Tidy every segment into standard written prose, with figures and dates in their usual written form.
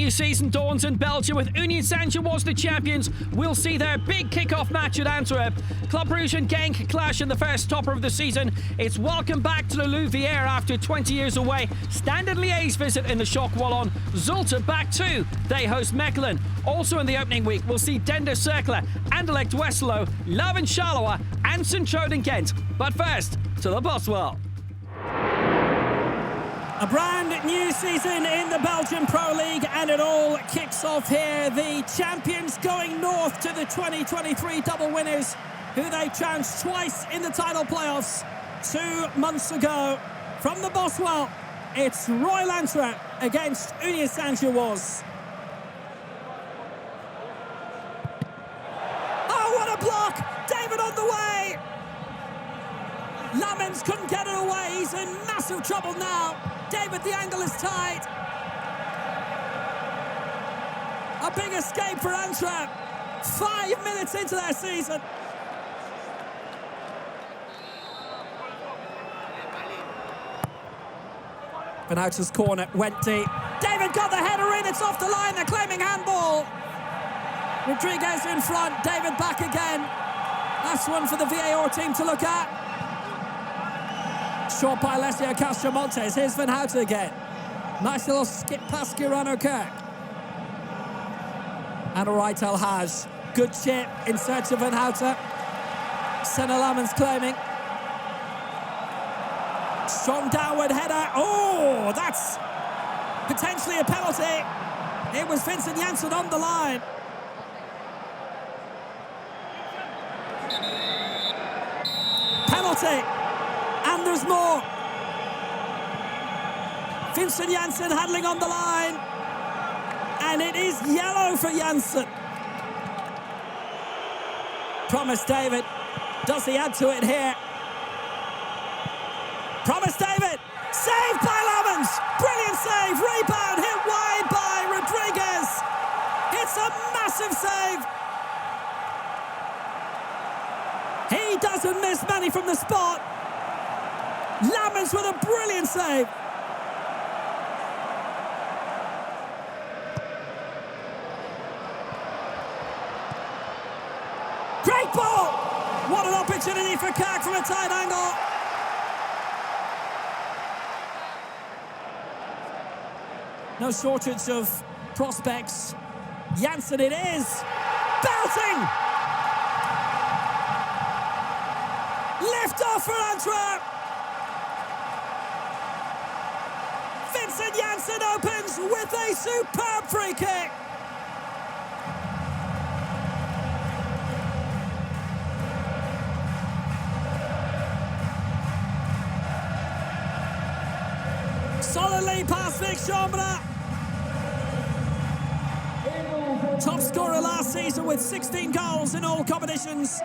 new season dawns in Belgium with Union Saint-Gilloise the champions. We'll see their big kick-off match at Antwerp. Club Brugge and Genk clash in the first stopper of the season. It's welcome back to the Louvi&egrave after 20 years away. Standard Liège visit in the Shock Wallon. Zulte back too. They host Mechelen. Also in the opening week, we'll see Dender, Cercle, Anderlecht, Westerlo, Leuven, Charleroi and Sint-Truiden, Gent. But first, to the Boswell. A brand new season in the Belgian Pro League, and it all kicks off here. The champions going north to the 2023 double winners, who they trounced twice in the title playoffs 2 months ago. From the Boswell, it's Royal Antwerp against Union Saint-Gilloise. Oh, what a block! David on the way! Lamens couldn't get it away. He's in massive trouble now. David, the angle is tight. A big escape for Antwerp. 5 minutes into their season. Van Houten's corner went deep. David got the header in. It's off the line. They're claiming handball. Rodriguez in front. David back again. That's one for the VAR team to look at. Shot by Alessio Castromontes. Here's Van Houten again. Nice little skip past Girano Kirk. And a right El Haj. Good chip in search of Van Houten. Senna Lamens claiming. Strong downward header. Oh, that's potentially a penalty. It was Vincent Janssen on the line. Penalty. And there's more. Vincent Janssen handling on the line. And it is yellow for Janssen. Promise David. Does he add to it here? Promise David. Saved by Lamens. Brilliant save. Rebound hit wide by Rodriguez. It's a massive save. He doesn't miss many from the spot. Lamens with a brilliant save. Great ball! What an opportunity for Kirk from a tight angle. No shortage of prospects. Janssen it is. Belting! Lift off for Antwerp. Vincent Janssen opens with a superb free kick. Solidly past Vic Chambra. Top scorer last season with 16 goals in all competitions.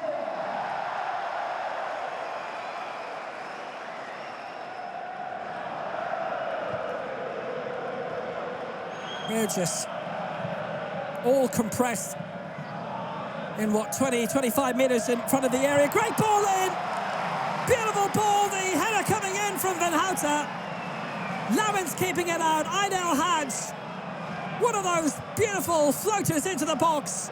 Burgess, all compressed in what, 20-25 metres in front of the area. Great ball in, beautiful ball, the header coming in from Van Houten. Lamens keeping it out. Idel Hadj, one of those beautiful floaters into the box.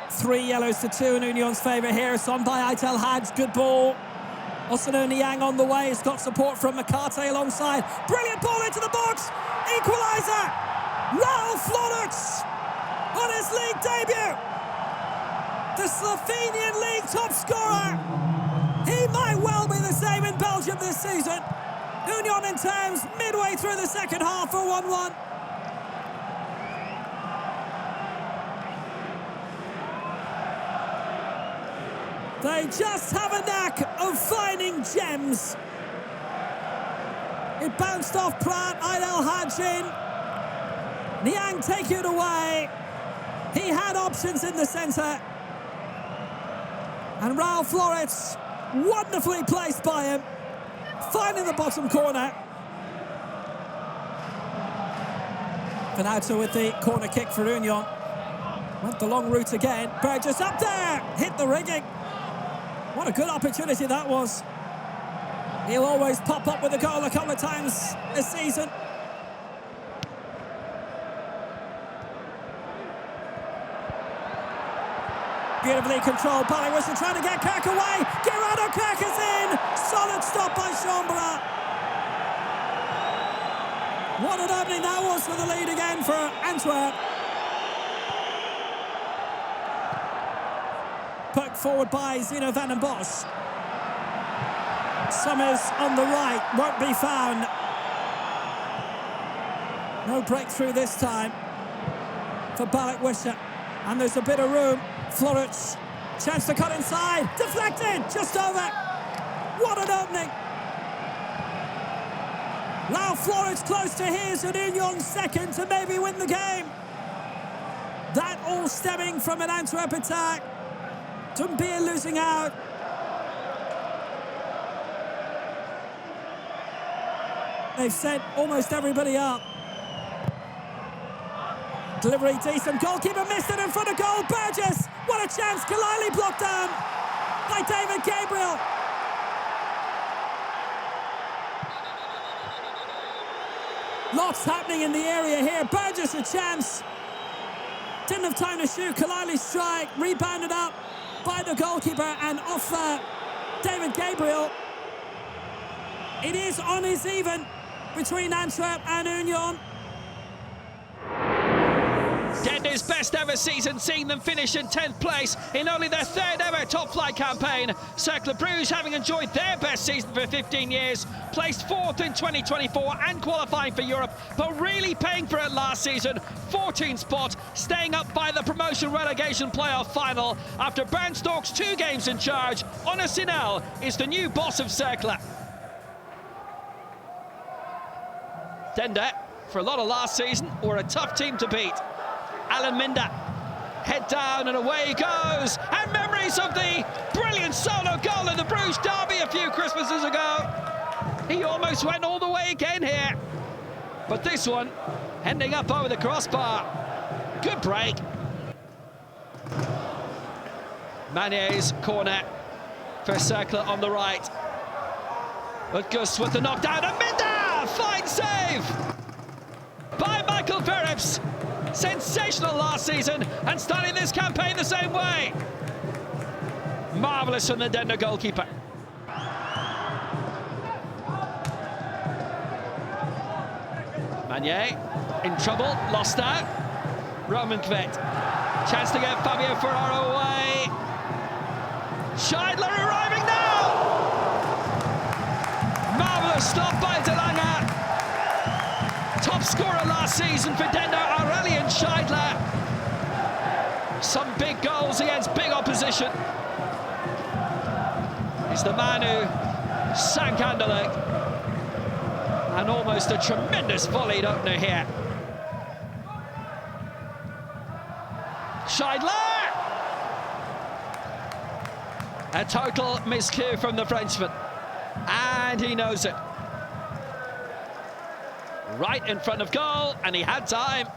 Three yellows to two in Union's favour here. It's on by Idel Hadj. Good ball. Osano Niang on the way. It's got support from McCarthy alongside. Brilliant ball into the box. Equaliser. Ralph Florence on his league debut. The Slovenian league top scorer. He might well be the same in Belgium this season. Union in terms midway through the second half for 1-1. They just have a knack of finding gems. It bounced off Pratt, Idel Hadj in. Niang take it away. He had options in the centre. And Raul Flores, wonderfully placed by him, finding the bottom corner. Van Houten with the corner kick for Union. Went the long route again. Burgess up there, hit the rigging. What a good opportunity that was. He'll always pop up with a goal a couple of times this season. Beautifully controlled. Ballywhistle trying to get Kirk away. Gerardo Kirk is in. Solid stop by Schambra. What an opening that was for the lead again for Antwerp. Poked forward by Zino van den Bosch. Summers on the right, won't be found. No breakthrough this time for Ballywhistle. And there's a bit of room. Florence, chance to cut inside. Deflected, just over. What an opening. Lau Florence close to his and Union's second to maybe win the game. That all stemming from an Antwerp attack. Dumbia losing out. They've sent almost everybody up. Delivery decent. Goalkeeper missed it in front of goal. Burgess. What a chance. Kalili blocked down by David Gabriel. Lots happening in the area here. Burgess a chance. Didn't have time to shoot. Kalili strike. Rebounded up by the goalkeeper and off David Gabriel. It is on his even between Antwerp and Union. Dender's best ever season, seeing them finish in 10th place in only their third ever top flight campaign. Cercle Brugge, having enjoyed their best season for 15 years, placed 4th in 2024 and qualifying for Europe, but really paying for it last season. 14th spot, staying up by the promotion relegation playoff final after Bernd Storck's 2 games in charge. Onno Sinel is the new boss of Cercle. Dender, for a lot of last season, were a tough team to beat. Alan Minda, head down and away he goes. And memories of the brilliant solo goal in the Bruges derby a few Christmases ago. He almost went all the way again here. But this one, ending up over the crossbar. Good break. Manier's corner for Cercle on the right. But Gus with the knockdown, and Minda! Fine save by Michael Verrips. Sensational last season and starting this campaign the same way. Marvellous from the Dender goalkeeper. Manier in trouble, lost out. Roman Kvet. Chance to get Fabio Ferraro away. Scheidler arriving now. Marvellous stop by De Lange. Top scorer last season for Dender, Aurelien Scheidler. Some big goals against big opposition. He's the man who sank Anderlecht. And almost a tremendous volleyed opener here. Scheidler! A total miscue from the Frenchman. And he knows it. Right in front of goal, and he had time.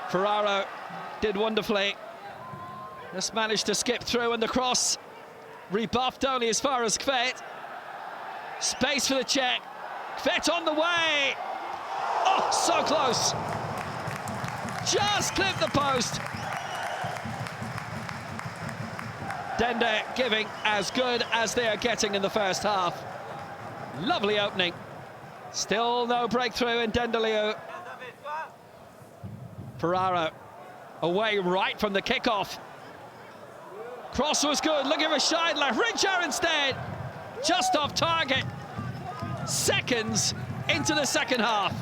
Ferraro did wonderfully. Just managed to skip through, and the cross rebuffed only as far as Kvet. Space for the Czech. Kvet on the way. Oh, so close. Just clipped the post. Dender giving as good as they are getting in the first half. Lovely opening. Still no breakthrough in Denderleeuw. Ferraro away right from the kickoff. Cross was good, looking for Scheidler. Ridger instead, just off target. Seconds into the second half.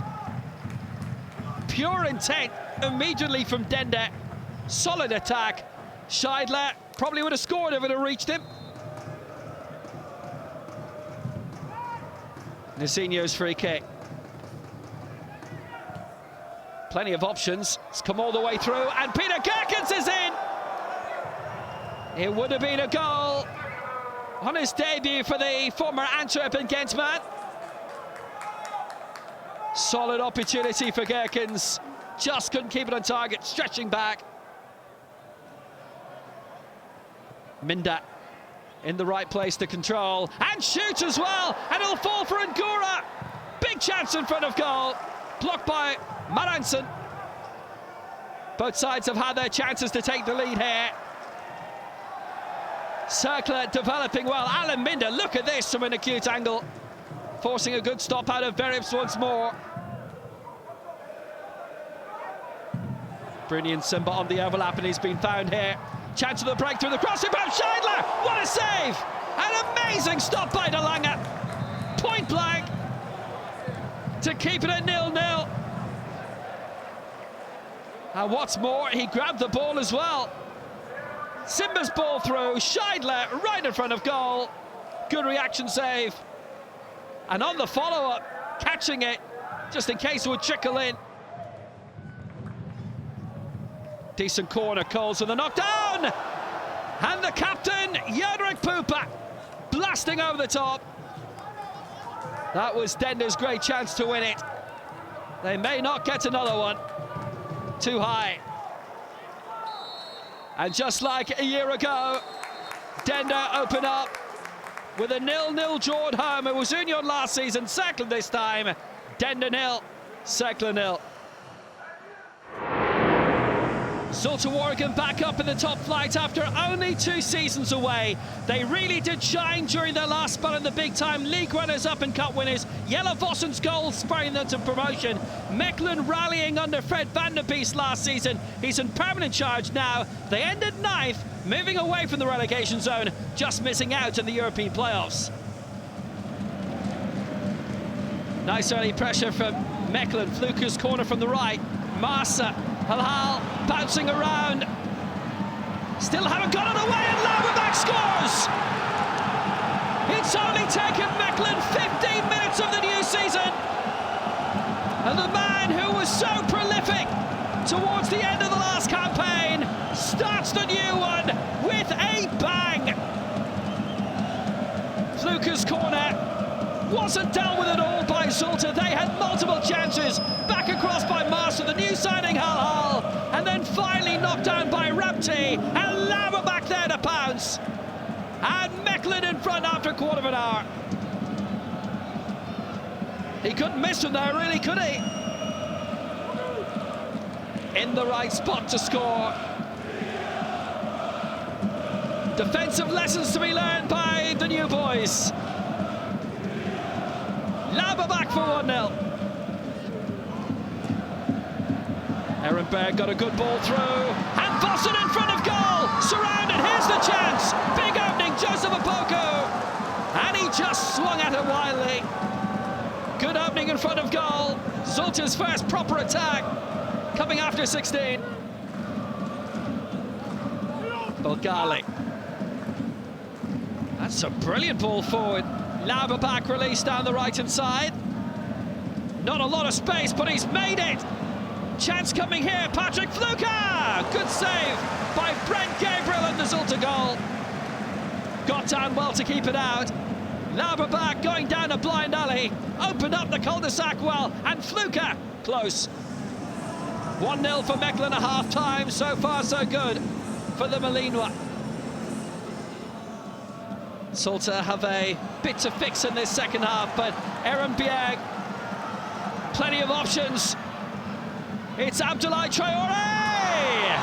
Pure intent immediately from Dender. Solid attack. Scheidler probably would have scored if it had reached him. Nisinho's free kick. Plenty of options. It's come all the way through, and Peter Gerkens is in. It would have been a goal on his debut for the former Antwerp and Gent man. Solid opportunity for Gerkens. Just couldn't keep it on target, stretching back. Minda in the right place to control and shoot as well, and it'll fall for Ngura. Big chance in front of goal, blocked by Maranson. Both sides have had their chances to take the lead here. Cercle developing well. Alan Minda, look at this from an acute angle, forcing a good stop out of Verips once more. Brunian Simba on the overlap, and he's been found here. Chance of the breakthrough, the crossing by Scheidler. What a save! An amazing stop by De Lange. Point blank to keep it at 0-0. And what's more, he grabbed the ball as well. Simba's ball through, Scheidler right in front of goal. Good reaction save. And on the follow-up, catching it, just in case it would trickle in. Decent corner, Coles with the knockdown! And the captain, Jadrik Pupa, blasting over the top. That was Dender's great chance to win it. They may not get another one. Too high. And just like a year ago, Dender opened up with a 0-0 draw at home. It was Union last season, Cercle this time. Dender 0, Cercle 0. Zulte Waregem back up in the top flight after only 2 seasons away. They really did shine during their last spell in the big-time league runners-up and cup winners. Jelle Vossen's goal spurring them to promotion. Mechelen rallying under Fred van der Beest last season. He's in permanent charge now. They ended 9th, moving away from the relegation zone, just missing out in the European playoffs. Nice early pressure from Mechelen. Fluker's corner from the right. Marsa. Halal bouncing around. Still haven't got it away, and Lauberbach scores! It's only taken Mechelen 15 minutes of the new season. And the man who was so prolific towards the end of the last campaign starts the new one with a bang. Fluker's corner wasn't dealt with at all by Zulte. They had multiple chances. Back across by Marsa, the new signing Halal, and then finally knocked down by Rapti, and Lauberbach there to pounce. And Mechelen in front after a quarter of an hour. He couldn't miss from there, really, could he? In the right spot to score. Defensive lessons to be learned by the new boys. Lauberbach for 1-0. Ehrenberg got a good ball through, and Vossen in front of goal, surrounded, here's the chance, big opening, Joseph Opoku, and he just swung at it wildly. Good opening in front of goal, Zulte's first proper attack, coming after 16. Bulgali. That's a brilliant ball forward. Lauberbach released down the right-hand side. Not a lot of space, but he's made it. Chance coming here, Patrick Fluker! Good save by Brent Gabriel and the Zulte goal. Got down well to keep it out. Lauberbach going down a blind alley, opened up the cul-de-sac well, and Fluker close. 1-0 for Mechelen at half-time. So far, so good for the Malinois. Zulte have a bit to fix in this second half, but Ehrenberg, plenty of options. It's Abdoulaye Traoré!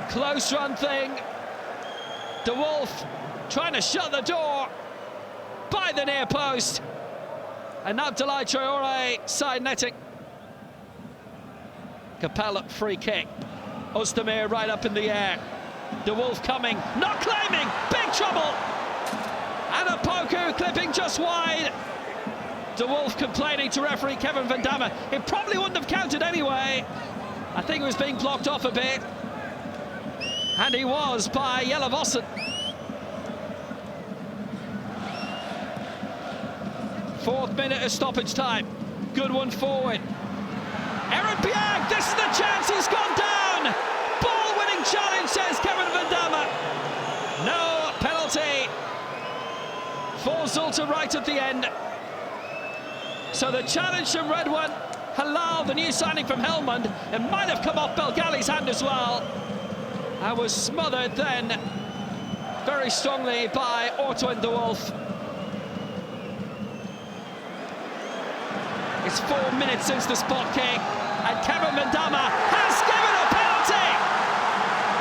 Close run thing. De Wolf trying to shut the door by the near post. And Abdoulaye Traoré side netting. Capella free kick. Ozdemir right up in the air. De Wolf coming, not claiming, big trouble. And Opoku clipping just wide. De Wolf complaining to referee Kevin Van Damme. It probably wouldn't have counted anyway. I think it was being blocked off a bit. And he was by Jelle Vossen. Fourth minute of stoppage time. Good one forward. Ehrenberg, this is the chance, he's gone down. Ball-winning challenge, says Kevin Van Damme. No penalty for Zulte right at the end. So the challenge from Red One, Halal, the new signing from Helmond, it might have come off Belgali's hand as well. and was smothered then very strongly by Ortwin de Wolf. It's 4 minutes since the spot kick, and Kevin Mandama has given a penalty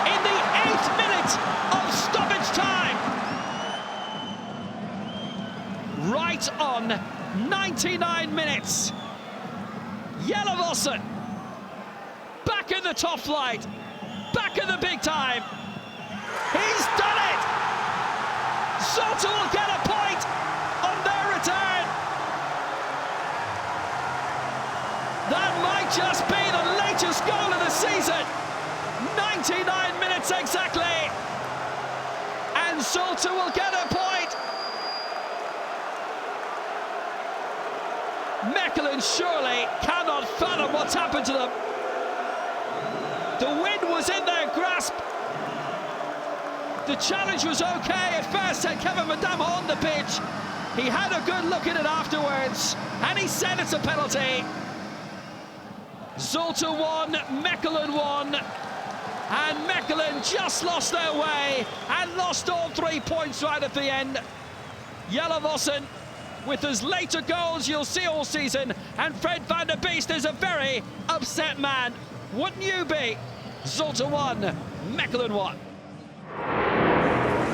in the 8th minute of stoppage time. Right on 99 minutes. Jellevossen back in the top flight, back in the big time. He's done it! Zulte will get a point on their return. That might just be the latest goal of the season. 99 minutes exactly. And Zulte will get a point. Mechelen surely cannot fathom what's happened to them. The wind was in their grasp. The challenge was okay at first, said Kevin Mandama on the pitch. He had a good look at it afterwards, and he said it's a penalty. Zulte won, Mechelen won, and Mechelen just lost their way and lost all 3 points right at the end. Jellevossen with as later goals you'll see all season, and Fred van der Beest is a very upset man. Wouldn't you be? Zulte won, Mechelen won.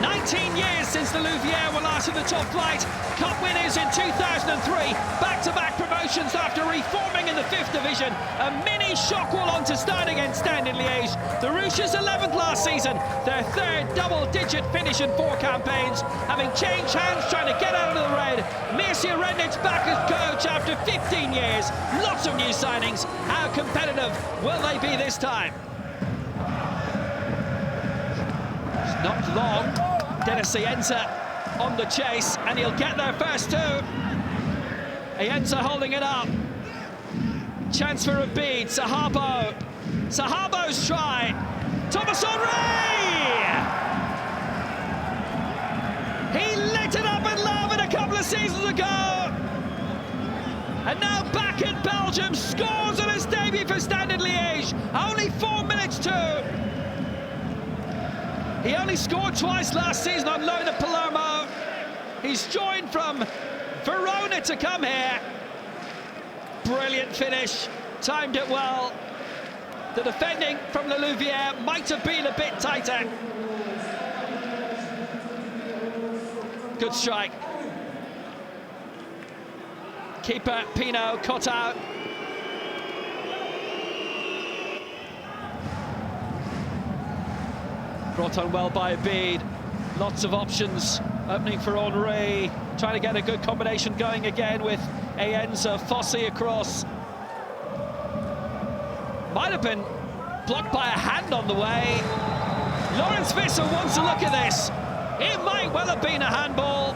19 years since the Louvi&egrave were last in the top flight. Cup winners in 2003, back-to-back promotions after reforming in the 5th division. A mini shock will on to start against Standard Liège. The Rouges 11th last season, their 3rd double-digit finish in 4 campaigns, having changed hands trying to get out of the red. Mircea Rednic's back as coach after 15 years. Lots of new signings. How competitive will they be this time? It's not long. Dennis Ienza on the chase, and he'll get there first too. Ienza holding it up. Chance for a bead. Sahabo. Sahabo's try. Thomas Henry! He lit it up in Leuven a couple of seasons ago. And now back in Belgium, scores on his debut for Standard Liège. Only 4 minutes too. He only scored twice last season on loan at Palermo. He's joined from Verona to come here. Brilliant finish, timed it well. The defending from the Louvi&egrave might have been a bit tighter. Good strike. Keeper Pino caught out. Brought on well by Abid. Lots of options opening for Henry. Trying to get a good combination going again with Ienza, Fossey across. Might have been blocked by a hand on the way. Lawrence Visser wants to look at this. It might well have been a handball.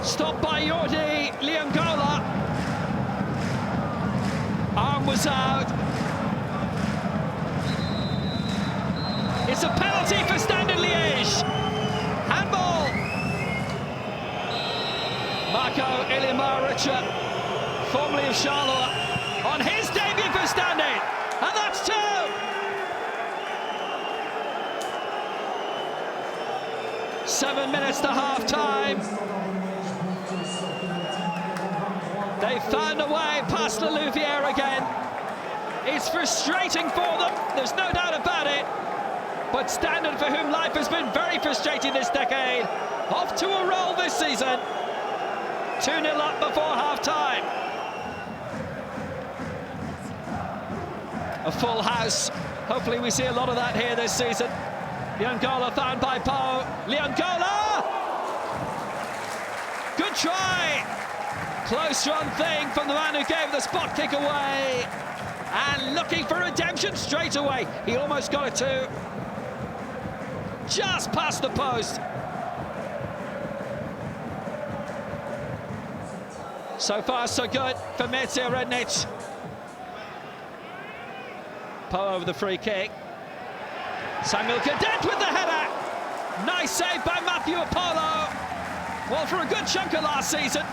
Stopped by Jordi Liangola. Arm was out. It's a penalty for Standard Liège. Handball. Marco Iliamaricha, formerly of Charleroi, on his debut for Standard. And that's 2. Seven minutes to half-time. They found a way past the Louvi&egrave again. It's frustrating for them, there's no doubt about it. But Standard, for whom life has been very frustrating this decade, off to a roll this season. 2-0 up before half-time. A full house. Hopefully we see a lot of that here this season. Liangola found by Poe. Liangola! Good try. Close run thing from the man who gave the spot kick away. And looking for redemption straight away. He almost got it too. Just past the post. So far, so good for Mircea Rednic. Poe over the free kick. Samuel Cadet with the header. Nice save by Matthew Apollo. Well, for a good chunk of last season,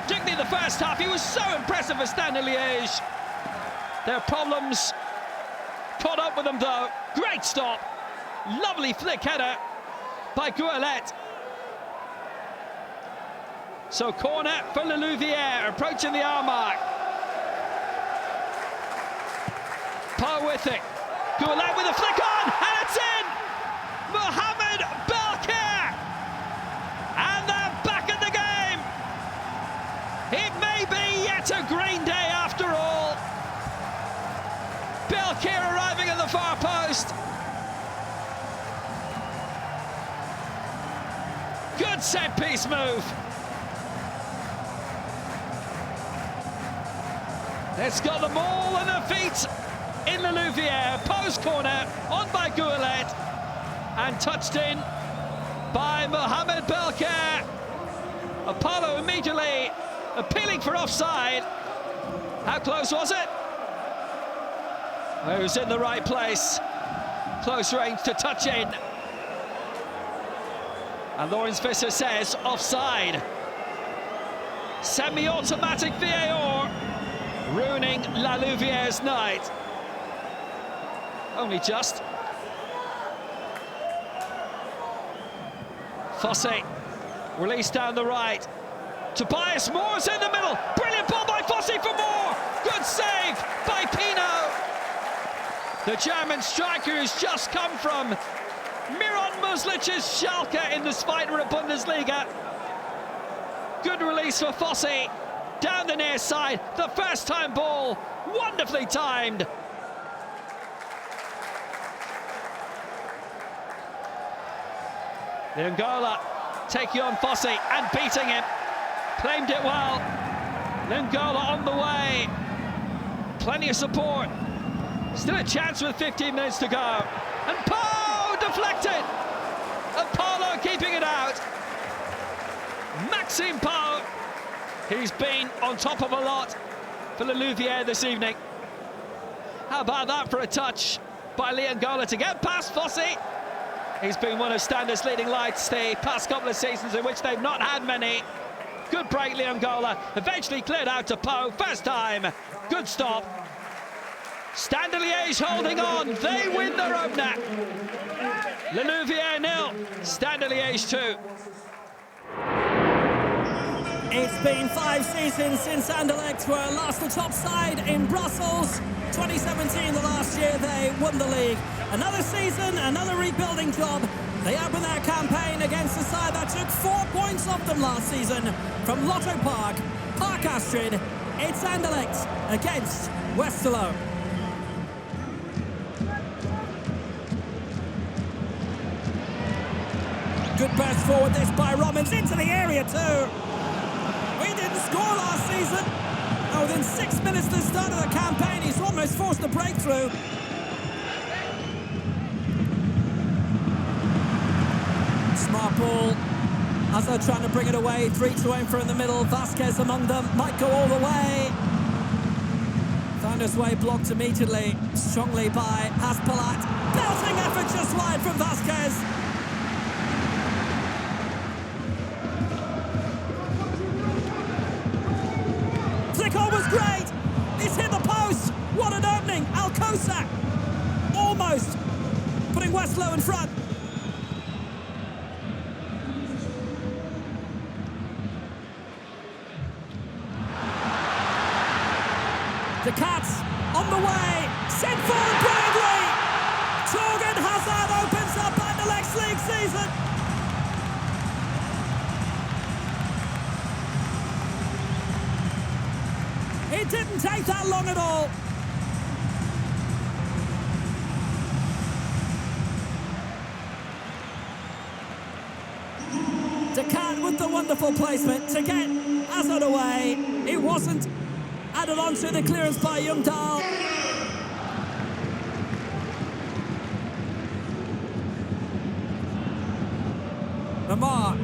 particularly the first half, he was so impressive for Standard Liège. Their problems Caught up with them though. Great stop. Lovely flick header by Goulet. So corner for Louvi&egrave, approaching the hour mark. Poe with it. Goulet with a flick on, and it's in! Mohamed Belkir! And they're back in the game! It may be yet a green day after all. Belkir arriving at the far post. Good set-piece move. It's got them all on their feet in the Louvi&egrave. Post corner, on by Goulet, and touched in by Mohamed Belkir. Apollo immediately appealing for offside. How close was it? It was in the right place. Close range to touch in. And Lawrence Visser says offside. Semi-automatic VAR ruining La Louvière's night. Only just. Fosse released down the right. Tobias Moore's in the middle. Brilliant ball by Fosse for Moore. Good save by Pino. The German striker who's just come from Miron Muslic's Schalke in the Zweite Bundesliga. Good release for Fosse. Down the near side, the first time ball, wonderfully timed. The Angola taking on Fosse and beating him. Claimed it well. Angola on the way. Plenty of support. Still a chance with 15 minutes to go. And Poe deflected. Apollo keeping it out. Maxime Poe. He's been on top of a lot for the Louvi&egrave this evening. How about that for a touch by Angola to get past Fosse? He's been one of Standard's leading lights the past couple of seasons in which they've not had many. Good break, Angola. Eventually cleared out to Poe. First time. Good stop. Standard Liège holding on. They win their opener. Le Louvi&egrave 0. Standard Liège 2. It's been 5 seasons since Anderlecht were last the top side in Brussels. 2017, the last year they won the league. Another season, another rebuilding job. They opened their campaign against a side that took 4 points off them last season from Lotto Park, Park Astrid. It's Anderlecht against Westerlo. Good burst forward this by Robbins into the area too. He didn't score last season. Oh, within 6 minutes of the start of the campaign, he's almost forced a breakthrough. Smart ball. As they're trying to bring it away, 3 to aim for in the middle. Vasquez among them, might go all the way. Found his way blocked immediately, strongly by Haspalat. Belting effort just wide from Vasquez. Flickor was great. He's hit the post. What an opening. Alcosa almost putting Westerlo in front. The Cats on the way, sent forward brilliantly. Torgan Hazard opens up Anderlecht's league season. It didn't take that long at all. The Cat with the wonderful placement to get Hazard away. It wasn't added on to the clearance by Jungdahl. Lamar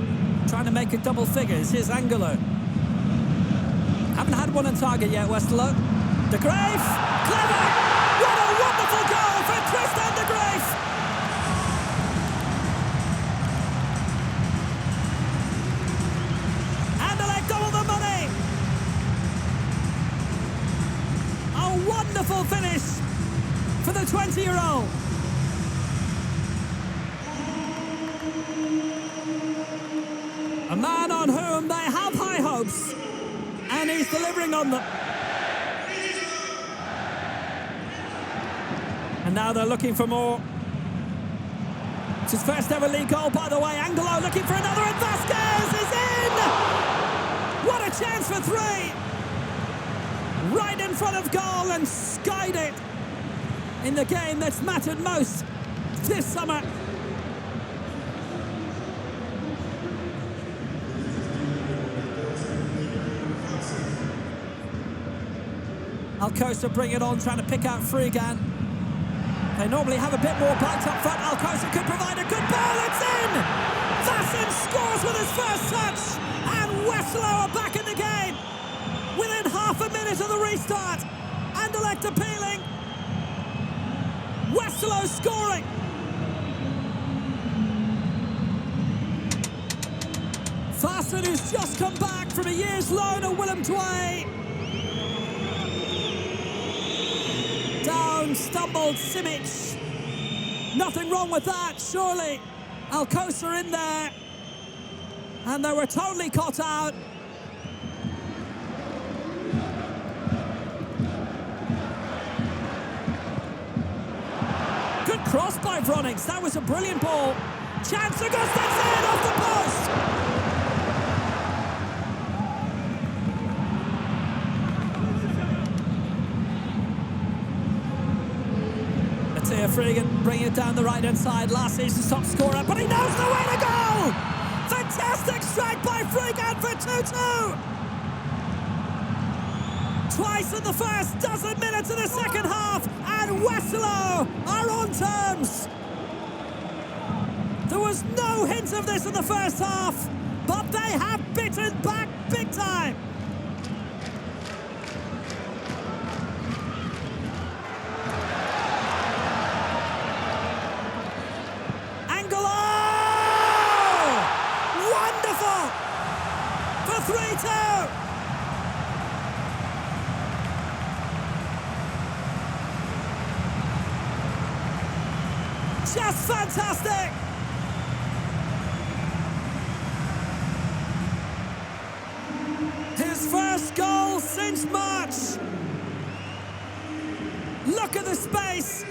trying to make it double figures. Here's Angelo. Haven't had one on target yet, Westerlo. De Grave, clever! What a wonderful goal for Tristan De Grave! Anderlecht double the money! A wonderful finish for the 20-year-old. A man on whom they have high hopes, and he's delivering on them. And now they're looking for more. It's his first ever league goal, by the way. Angelo looking for another, and Vasquez is in! What a chance for three! Right in front of goal and skied it in the game that's mattered most this summer. Alcocer bring it on, trying to pick out Freegan. They normally have a bit more bite up front. Alcocer could provide a good ball. It's in! DAZN scores with his first touch. And Westerlo are back in the game. Within half a minute of the restart. Anderlecht appealing. Westerlo scoring. Fasten, who's just come back from a year's loan at Willem II. Down, stumbled Simic. Nothing wrong with that, surely. Alcocer in there. And they were totally caught out. Good cross by Vronix. That was a brilliant ball. Chance to Gustafsson off the post. Freegan bringing it down the right-hand side. Last season's top scorer, but he knows the way to go! Fantastic strike by Freegan for 2-2! Twice in the first dozen minutes of the second half, and Westerlo are on terms! There was no hint of this in the first half, but they have bitten back big time! Just fantastic! His first goal since March. Look at the space.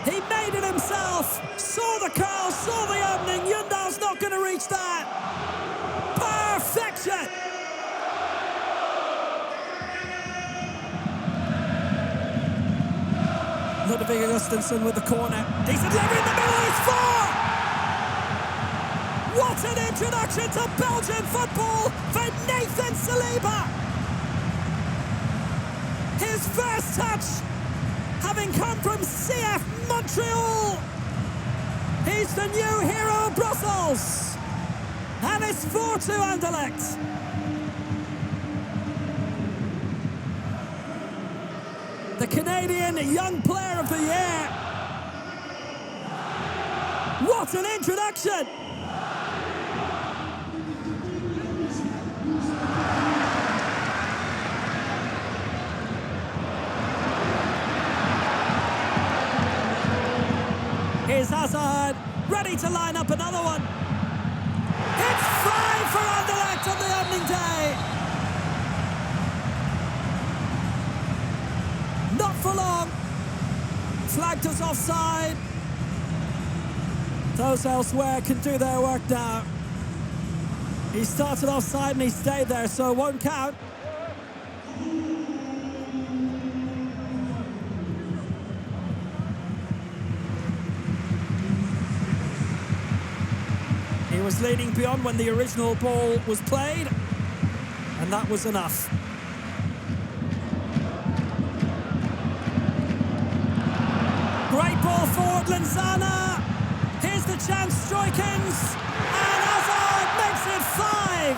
He made it himself. Saw the curl, saw the opening. Yundal's not going to reach that. Perfection! Ludvig Augustinsson with the corner. Decent lever in the middle, it's 4! What an introduction to Belgian football for Nathan Saliba! His first touch having come from CF Montreal. He's the new hero of Brussels. And it's 4-2 Anderlecht. The Canadian Young Player of the Year. What an introduction! Here's Hazard, ready to line up another one. It's 5 for Anderlecht on the opening day. Not for long. Flagged us offside. Those elsewhere can do their work now. He started offside and he stayed there, so it won't count. He was leading beyond when the original ball was played, and that was enough. Great ball forward, Lenzana. Here's the chance, Stroikens. And Hazard makes it 5.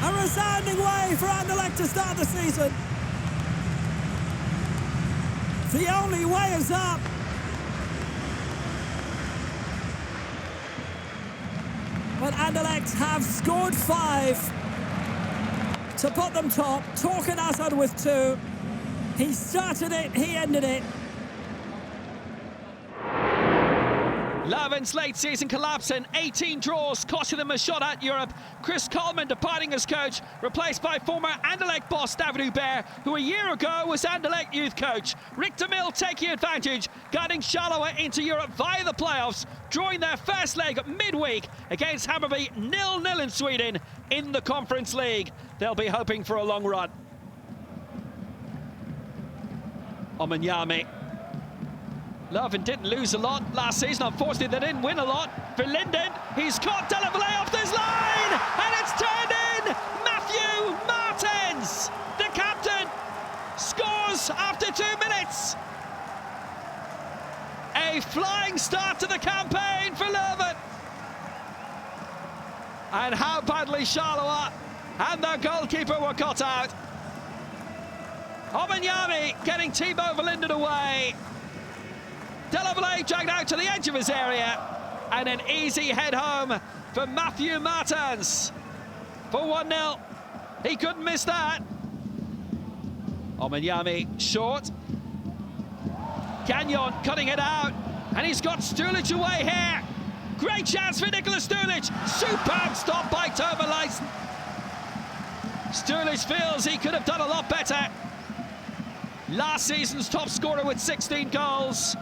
A resounding way for Anderlecht to start the season. The only way is up. But Anderlecht have scored 5. to put them top. Torken Hazard with 2. He started it, he ended it. Leuven's late season collapse and 18 draws costing them a shot at Europe. Chris Coleman departing as coach, replaced by former Anderlecht boss David Hubert, who a year ago was Anderlecht youth coach. Rick de Mille taking advantage, guiding Charleroi into Europe via the playoffs, drawing their first leg midweek against Hammarby 0-0 in Sweden in the Conference League. They'll be hoping for a long run. Omanyami. Leuven didn't lose a lot last season. Unfortunately, they didn't win a lot. Verlinden, he's caught Delavallee off this line, and it's turned in! Matthew Martens, the captain, scores after 2 minutes. A flying start to the campaign for Leuven. And how badly Charleroi and their goalkeeper were cut out. Omanyami getting Thibaut Verlinden away. Delavallee dragged out to the edge of his area, and an easy head home for Matthew Martens for 1-0. He couldn't miss that. Omanyami short. Gagnon cutting it out, and he's got Stulic away here. Great chance for Nikola Stulic. Superb stop by Toma Leisen. Stulic feels he could have done a lot better. Last season's top scorer with 16 goals.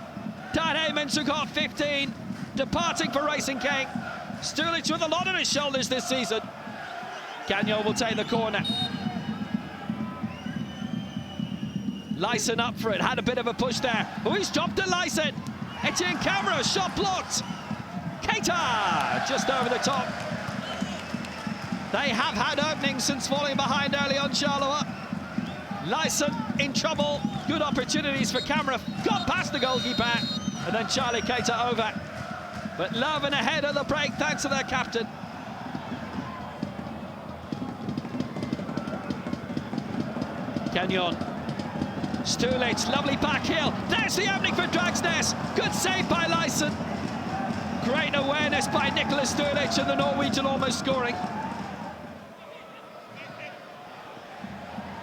Dan Heymans, who got 15, departing for Racing Genk. Stulic with a lot on his shoulders this season. Gagnon will take the corner. Leisen up for it, had a bit of a push there. Oh, he's dropped to Leisen. Etienne Camara, shot blocked. Keita, just over the top. They have had openings since falling behind early on Charleroi. Leisen in trouble. Good opportunities for Camara. Got past the goalkeeper. And then Charlie Keita over. But Leuven ahead of the break thanks to their captain. Gagnon. Stulic, lovely back heel. There's the opening for Dragsnes. Good save by Leisen. Great awareness by Nicholas Stulic, and the Norwegian almost scoring.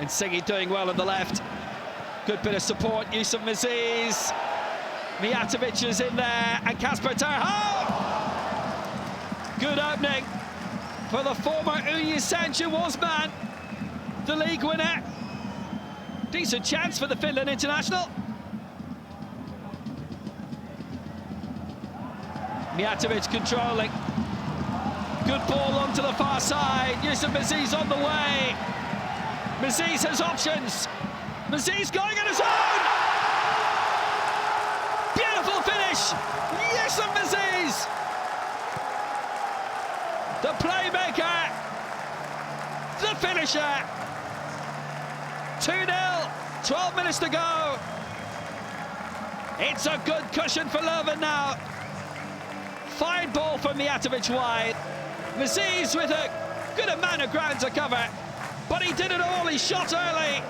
And Siggy doing well on the left. Good bit of support. Yusuf Maziz. Mijatovic is in there, and Kasper Terho. Good opening for the former Unie Saint-Gilloise man, the league winner. Decent chance for the Finland international. Mijatovic controlling. Good ball onto the far side. Yusuf Maziz on the way. Maziz has options. Maziz going on his own. Beautiful finish. Yusuf Maziz. The playmaker. The finisher. 2-0. 12 minutes to go. It's a good cushion for Leuven now. Fine ball from Mijatovic wide. Maziz with a good amount of ground to cover. But he did it all, he shot early.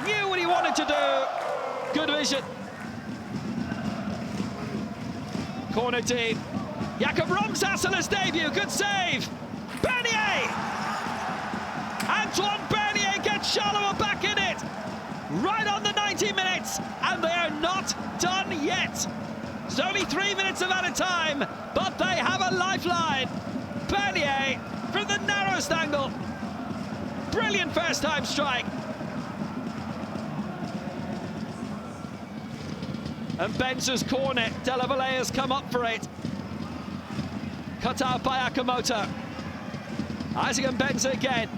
Knew what he wanted to do. Good vision. Corner deep. Jakob Romsassel's debut, good save. Bernier! Antoine Bernier gets Charleroi back in it. Right on the 90 minutes, and they are not done yet. It's only 3 minutes of added time, but they have a lifeline. Bernier from the narrowest angle. Brilliant first-time strike. And Benza's corner. Delavallee has come up for it. Cut out by Akamoto. Isaac and Benza again.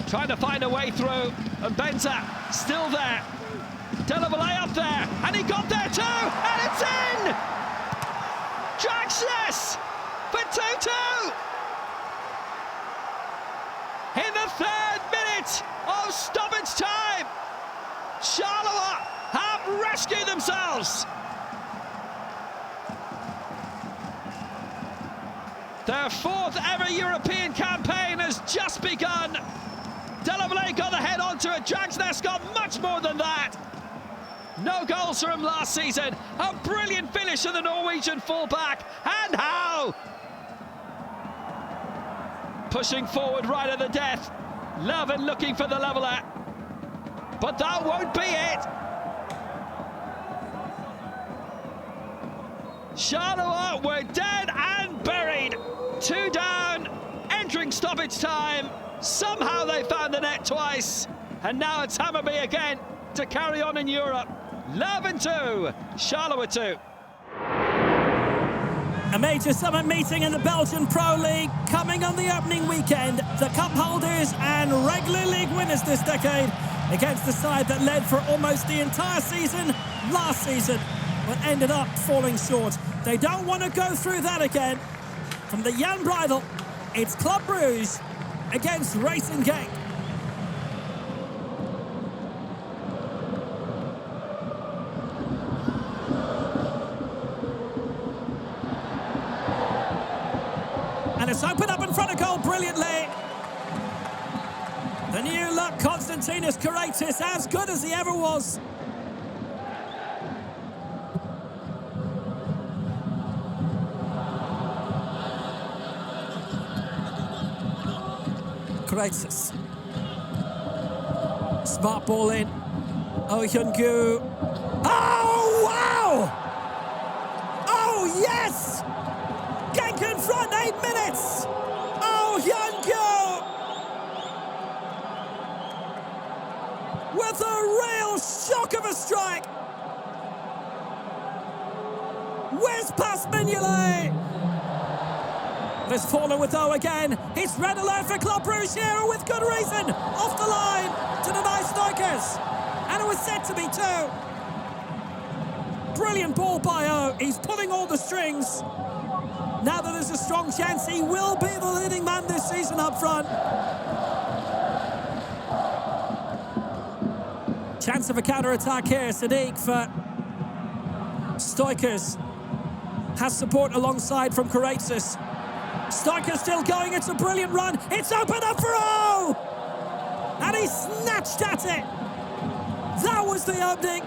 Trying to find a way through. And Benza still there. Delavallee up there. And he got there too. And it's in! Dragsnes for 2-2. In the 3rd minute of stoppage time, Charleroi have rescued themselves. Their 4th ever European campaign has just begun. Delavallee got the head onto it. Dragsnes got much more than that. No goals from last season. A brilliant finish of the Norwegian fullback. And how? Pushing forward right at the death. Leuven looking for the leveller. But that won't be it. Charleroi were dead and buried. 2 down, entering stoppage time. Somehow they found the net twice. And now it's Hammarby again to carry on in Europe. Leuven 2, Charleroi 2. A major summit meeting in the Belgian Pro League coming on the opening weekend. The cup holders and regular league winners this decade against the side that led for almost the entire season last season, but ended up falling short. They don't want to go through that again. From the Jan Breidel, it's Club Brugge against Racing Genk. And it's opened up in front of goal brilliantly. The new look, Konstantinos Karaitis, as good as he ever was. Karaitis. Smart ball in. Oh, Hyun-gu. Oh, wow! Oh, yes! Genk in front, 8 minutes! Oh, Hyun-gu! With a real shock of a strike! Whiz past Mignolet! It's fallen with O again. It's red alert for Club Brugge here with good reason. Off the line to deny Stoikers. And it was set to be 2. Brilliant ball by O. He's pulling all the strings. Now that there's a strong chance he will be the leading man this season up front. Chance of a counter-attack here. Sadiq for Stoikers. Has support alongside from Karaitis. Stoikers still going. It's a brilliant run. It's opened up for O! And he snatched at it. That was the opening.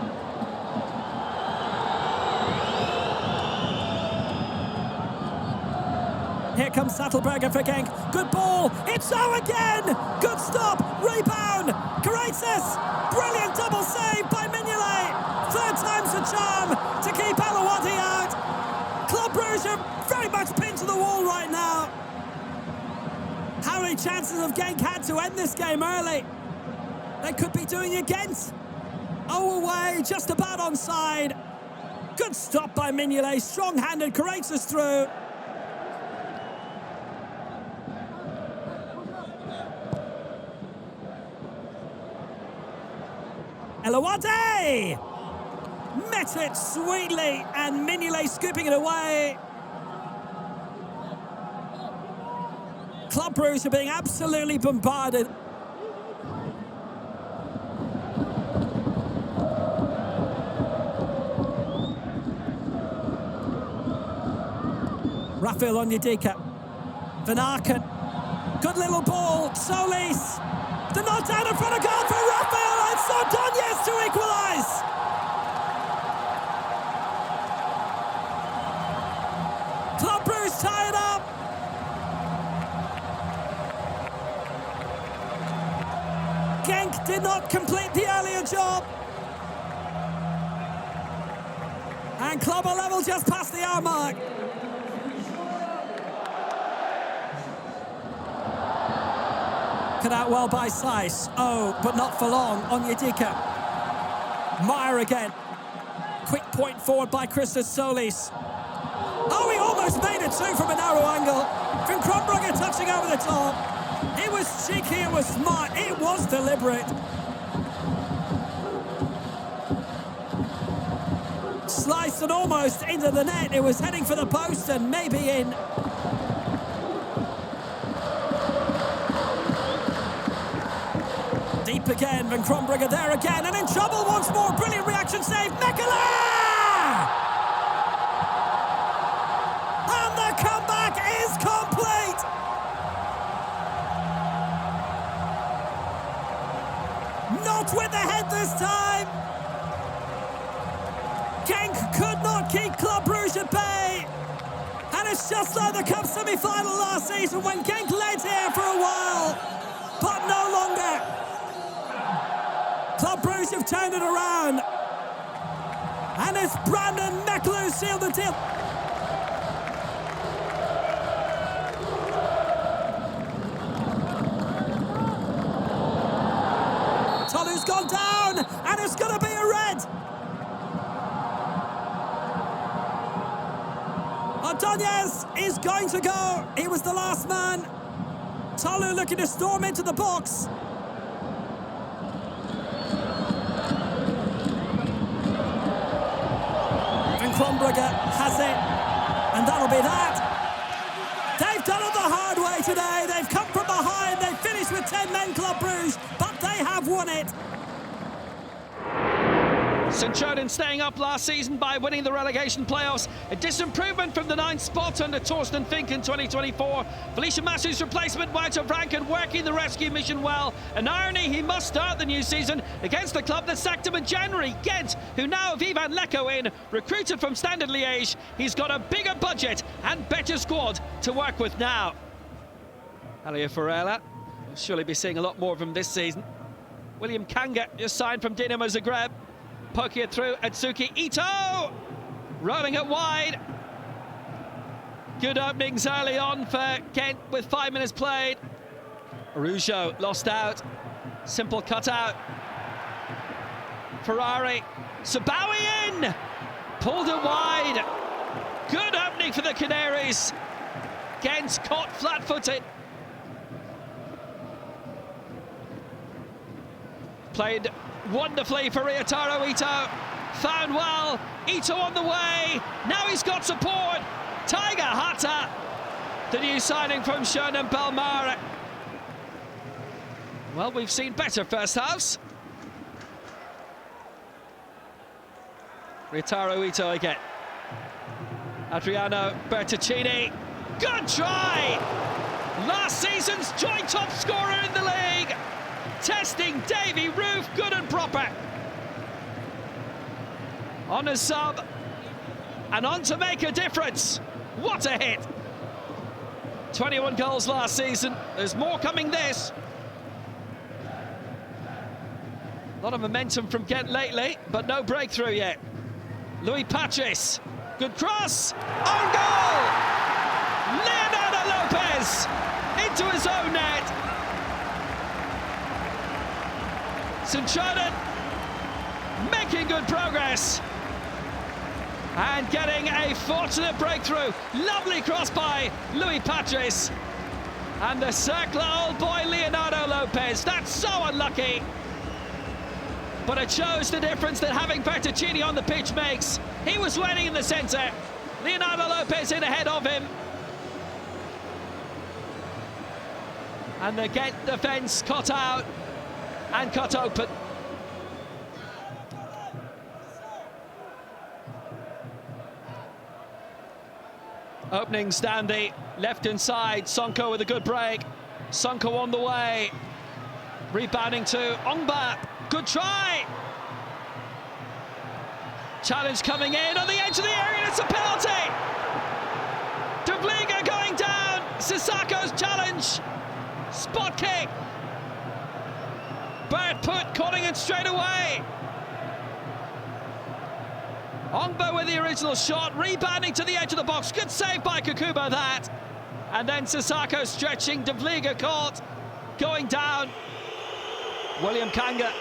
Here comes Sattelberger for Genk. Good ball. It's O again. Good stop. Rebound. Karaitis. Brilliant double save by Mignolet. 3rd time's the charm to keep Alawati out. Club Brugge are very much pinned to the wall right now. How many chances have Genk had to end this game early? They could be doing against. O away, just about onside. Good stop by Mignolet. Strong-handed. Karaitis through. Elawade! Met it sweetly, and Mignolet scooping it away. Club Brugge are being absolutely bombarded. Rafael Onyedika. Van Aken. Good little ball. Solis. The nod down in front of goal for Rafael, and Sardonias to equalise. Club Brugge tie it up. Genk did not complete the earlier job. And Club are level just past the hour mark. Cut out well by Saiss. Oh, but not for long. Onyedika. Meyer again. Quick point forward by Christos Solis. Oh, he almost made it 2 from a narrow angle. Van Krombrugge touching over the top. It was cheeky, it was smart, it was deliberate. Sliced and almost into the net. It was heading for the post and maybe in. Deep again, Van Krombrugge there again, and in trouble once more. Brilliant reaction save, Mechelen! And the comeback is complete! Not with the head this time! Genk could not keep Club Brugge at bay, and It's just like the Cup semi-final last season when Genk led here for a while, but no longer. Club Brugge have turned it around. And it's Brandon Mechelen who sealed the deal. Tolu's gone down, and it's going to be a red. Ordonez is going to go. He was the last man. Tolu looking to storm into the box. And Brugge has it, and that'll be that. They've done it the hard way today. They've come from behind. They've finished with 10 men, Club Brugge, but they have won it. St Truiden staying up last season by winning the relegation playoffs. A disimprovement from the 9th spot under Torsten Fink in 2024. Felicia Massu's replacement, Wouter Franken, working the rescue mission well. An irony, he must start the new season against the club that sacked him in January, Gent, who now have Ivan Leko in, recruited from Standard Liège. He's got a bigger budget and better squad to work with now. Alia Farella, we'll surely be seeing a lot more of him this season. William Kanga just signed from Dinamo Zagreb. Poking it through, Atsuki Ito! Rolling it wide. Good openings early on for Kent with 5 minutes played. Arujo lost out. Simple cutout. Ferrari. Sabawi in! Pulled it wide. Good opening for the Canaries. Gent caught flat-footed. Played wonderfully for Ryotaro Ito. Found well. Ito on the way. Now he's got support. Tiger Hatta, the new signing from Schoenen Belmar. Well, we've seen better first halves. Ryotaro Ito again. Adriano Bertaccini. Good try! Last season's joint top scorer in the league. Testing Davy Roof, good and proper. On a sub, and on to make a difference. What a hit. 21 goals last season. There's more coming this. A lot of momentum from Gent lately, but no breakthrough yet. Louis Patrice, good cross. On goal! Leonardo Lopez into his own net. St Truiden making good progress and getting a fortunate breakthrough. Lovely cross by Louis Patrice and the Cercle old boy Leonardo Lopez. That's so unlucky, but it shows the difference that having Bertaccini on the pitch makes. He was waiting in the centre. Leonardo Lopez in ahead of him, and the Gent defence cut out and cut open. Opening Standy, left inside, Sonko with a good break. Sonko on the way. Rebounding to Ongba, good try. Challenge coming in on the edge of the area, and it's a penalty. Duvliga going down, Sisako's challenge. Spot kick. Bert Put calling it straight away. Ongba with the original shot, rebounding to the edge of the box. Good save by Kukuba, that. And then Sissako stretching, Duvliga caught, going down. William Kanga,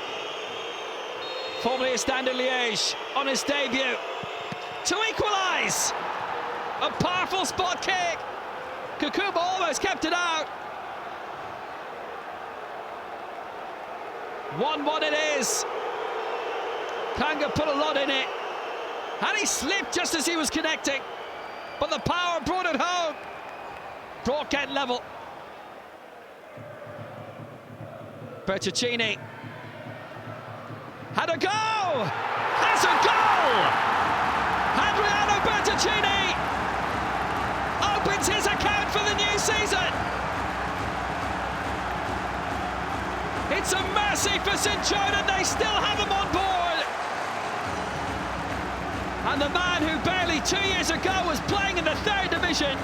formerly a Standard Liège, on his debut to equalise. A powerful spot kick. Kukuba almost kept it out. 1-1 it is. Kanga put a lot in it. And he slipped just as he was connecting. But the power brought it home. Brought Gent level. Bertaccini. Had a go! Has a goal! Adriano Bertaccini opens his account for the new season. It's a mercy for St Truiden, they still have him on board. And the man who barely 2 years ago was playing in the 3rd division.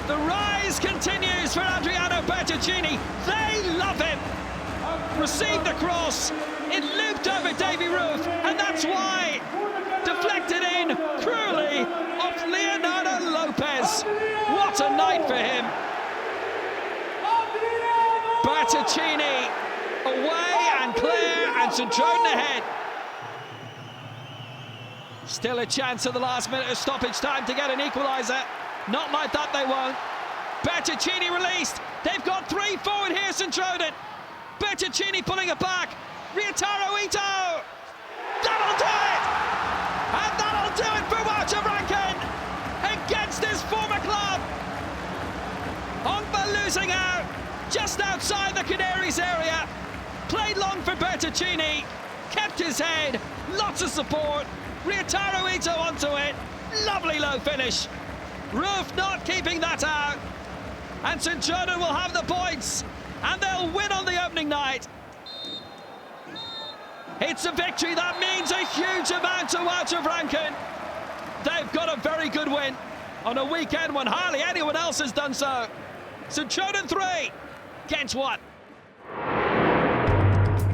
The rise continues for Adriano Bertoncini. They love him. Received the cross. It looped over Davy Roof, and that's why. Deflected in cruelly off Leonardo Lopez. What a night for him. Bertoncini away and clear, and St Truiden ahead. Still a chance at the last minute of stoppage time to get an equaliser. Not like that, they won't. Bertoncini released. They've got 3 forward here, St Truiden. Bertoncini pulling it back. Ryotaro Ito. That'll do it! And that'll do it for Waregem against his former club. Ongba losing out just outside the Canaries area. Played long for Bertoncini. Kept his head. Lots of support. Ryotaro Ito onto it. Lovely low finish. Roof not keeping that out. And St Truiden will have the points. And they'll win on the opening night. It's a victory that means a huge amount to Waregem. They've got a very good win on a weekend when hardly anyone else has done so. St Truiden 3, Gent 1.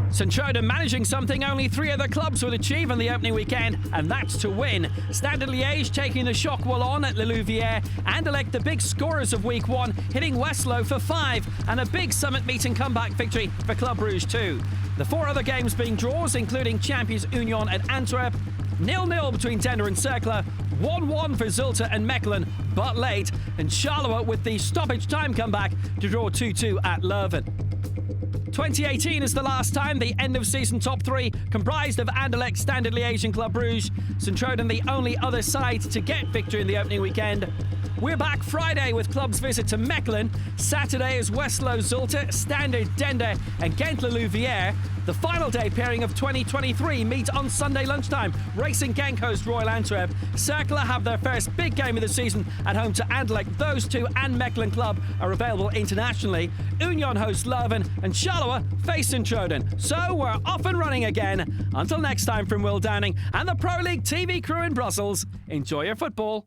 St Truiden managing something only 3 other clubs would achieve on the opening weekend, and that's to win. Standard Liège taking the shock while on at Louvi&egrave. Anderlecht, the big scorers of week 1, hitting Westerlo for 5, and a big summit meeting comeback victory for Club Brugge 2. The 4 other games being draws, including champions Union and Antwerp, 0-0 between Dender and Cercle, 1-1 for Zulte and Mechelen, but late, and Charleroi with the stoppage time comeback to draw 2-2 at Leuven. 2018 is the last time the end-of-season top 3 comprised of Anderlecht, Standard Liège and Club Brugge. St Truiden the only other side to get victory in the opening weekend. We're back Friday with club's visit to Mechelen. Saturday is Westerlo Zulte, Standard Dender and Gent Louvi&egrave. The final day pairing of 2023 meet on Sunday lunchtime. Racing Genk host Royal Antwerp. Cercle have their first big game of the season at home to Anderlecht. Those 2 and Mechelen club are available internationally. Union host Leuven and Charleroi face St Truiden. So we're off and running again. Until next time from Will Downing and the Pro League TV crew in Brussels, enjoy your football.